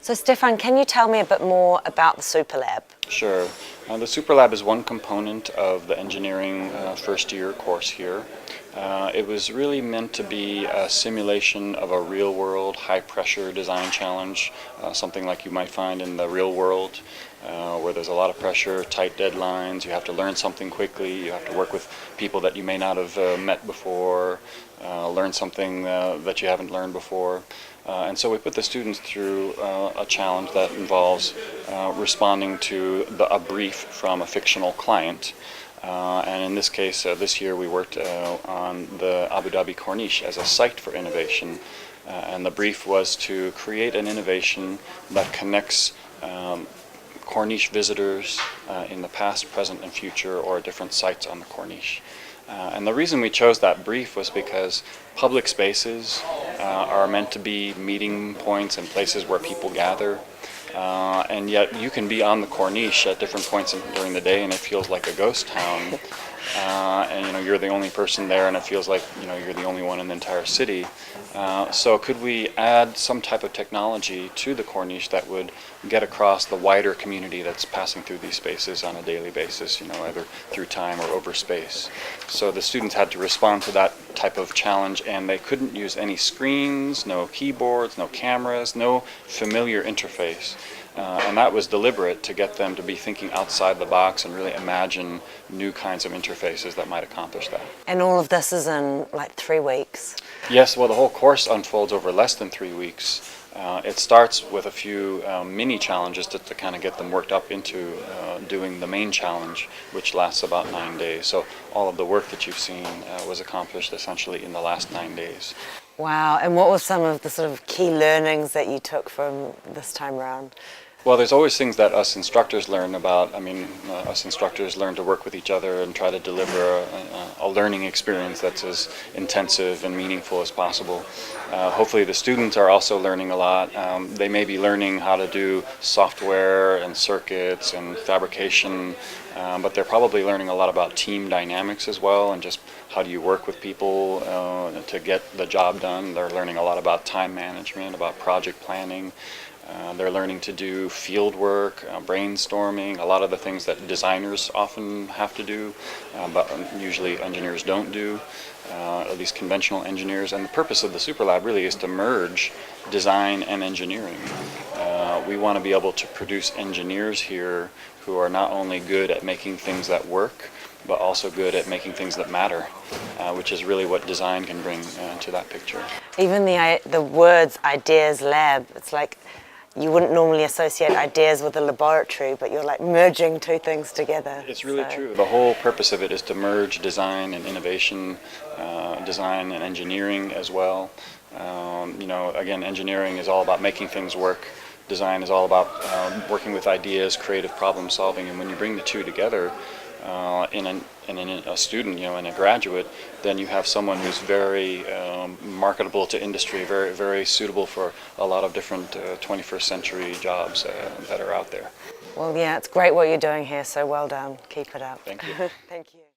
So Stefan, can you tell me a bit more about the Super Lab? Sure. The Super Lab is one component of the engineering first year course here. It was really meant to be a simulation of a real world high pressure design challenge, something like you might find in the real world, where there's a lot of pressure, tight deadlines, you have to learn something quickly, you have to work with people that you may not have met before, learn something that you haven't learned before. And so we put the students through a challenge that involves responding to a brief from a fictional client. And in this case, this year we worked on the Abu Dhabi Corniche as a site for innovation. And the brief was to create an innovation that connects Corniche visitors in the past, present, and future, or different sites on the Corniche. And the reason we chose that brief was because public spaces are meant to be meeting points and places where people gather. And yet you can be on the Corniche at different points during the day and it feels like a ghost town. And you're the only person there and it feels like you're the only one in the entire city. So could we add some type of technology to the Corniche that would get across the wider community that's passing through these spaces on a daily basis, either through time or over space. So the students had to respond to that type of challenge, and they couldn't use any screens, no keyboards, no cameras, no familiar interface. And that was deliberate to get them to be thinking outside the box and really imagine new kinds of interfaces that might accomplish that. And all of this is in like 3 weeks? Yes, well, the whole course unfolds over less than 3 weeks. It starts with a few mini challenges to kind of get them worked up into doing the main challenge, which lasts about 9 days. So all of the work that you've seen was accomplished essentially in the last 9 days. Wow, and what were some of the sort of key learnings that you took from this time around? Well, there's always things that us instructors learn about. Us instructors learn to work with each other and try to deliver a learning experience that's as intensive and meaningful as possible. Hopefully the students are also learning a lot. They may be learning how to do software and circuits and fabrication, but they're probably learning a lot about team dynamics as well, and just how do you work with people to get the job done. They're learning a lot about time management, about project planning. They're learning to do field work, brainstorming, a lot of the things that designers often have to do, but usually engineers don't do, at least conventional engineers. And the purpose of the Super Lab really is to merge design and engineering. We want to be able to produce engineers here who are not only good at making things that work, but also good at making things that matter, which is really what design can bring to that picture. Even the words ideas lab, it's like you wouldn't normally associate ideas with a laboratory, but you're like merging two things together. It's really true. The whole purpose of it is to merge design and innovation, design and engineering as well. Again, engineering is all about making things work. Design is all about working with ideas, creative problem solving, and when you bring the two together in a student, in a graduate, then you have someone who's very marketable to industry, very, very suitable for a lot of different 21st century jobs that are out there. Well, yeah, it's great what you're doing here, so well done. Keep it up. Thank you. Thank you.